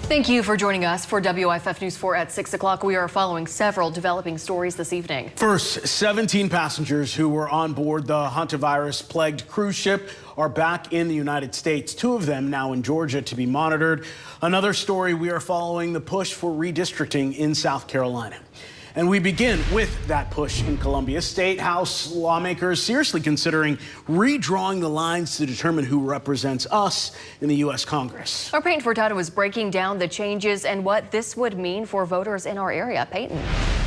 Thank you for joining us for WYFF News 4 at 6 o'clock. We are following several developing stories this evening. First, 17 passengers who were on board the hantavirus-plagued cruise ship are back in the United States. 2 of them now in Georgia to be monitored. Another story, we are following the push for redistricting in South Carolina. And we begin with that push in Columbia. State House lawmakers seriously considering redrawing the lines to determine who represents us in the U.S. Congress. Our Peyton Furtado is breaking down the changes and what this would mean for voters in our area. Peyton.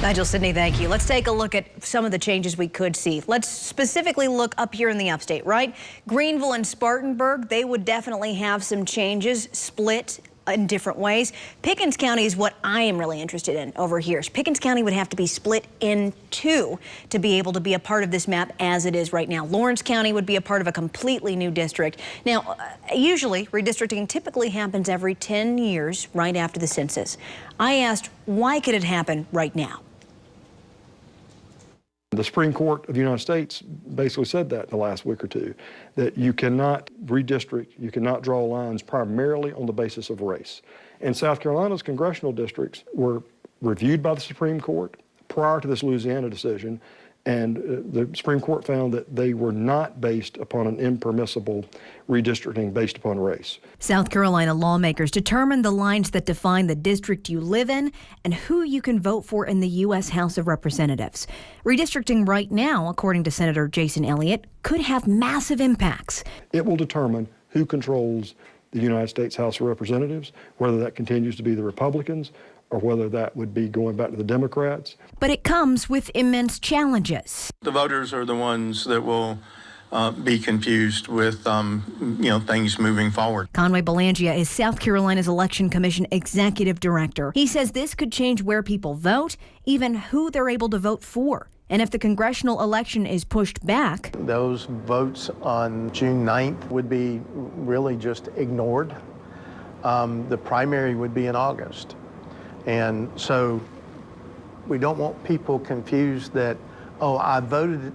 Nigel, Sydney, thank you. Let's take a look at some of the changes we could see. Let's specifically look up here in the upstate, right? Greenville and Spartanburg, they would definitely have some changes, split in different ways. Pickens County is what I am really interested in over here. Pickens County would have to be split in 2 to be able to be a part of this map as it is right now. Lawrence County would be a part of a completely new district. Now, usually redistricting typically happens every 10 years right after the census. I asked, why could it happen right now? The Supreme Court of the United States basically said that in the last week or two, that you cannot redistrict, you cannot draw lines primarily on the basis of race. And South Carolina's congressional districts were reviewed by the Supreme Court prior to this Louisiana decision, and the Supreme Court found that they were not based upon an impermissible redistricting based upon race. South Carolina lawmakers determined the lines that define the district you live in and who you can vote for in the U.S. House of Representatives. Redistricting right now, according to Senator Jason Elliott, could have massive impacts. It will determine who controls the United States House of Representatives, whether that continues to be the Republicans or whether that would be going back to the Democrats. But it comes with immense challenges. The voters are the ones that will be confused with, things moving forward. Conway Belangia is South Carolina's Election Commission Executive Director. He says this could change where people vote, even who they're able to vote for. And if the congressional election is pushed back, those votes on June 9th would be really just ignored. The primary would be in August. And so we don't want people confused that, oh, I voted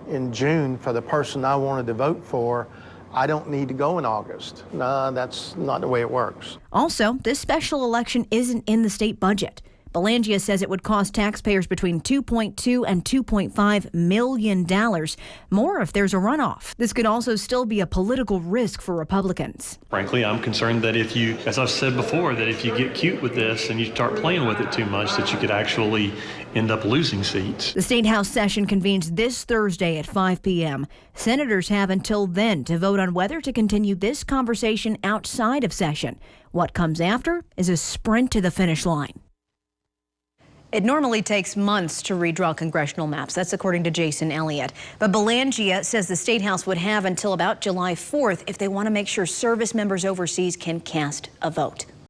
in June for the person I wanted to vote for. I don't need to go in August. No, that's not the way it works. Also, this special election isn't in the state budget. Belangia says it would cost taxpayers between $2.2 and $2.5 million, more if there's a runoff. This could also still be a political risk for Republicans. Frankly, I'm concerned that if you, as I've said before, that if you get cute with this and you start playing with it too much, that you could actually end up losing seats. The State House session convenes this Thursday at 5 p.m. Senators have until then to vote on whether to continue this conversation outside of session. What comes after is a sprint to the finish line. It normally takes months to redraw congressional maps. That's according to Jason Elliott. But Belangia says the State House would have until about July 4th if they want to make sure service members overseas can cast a vote.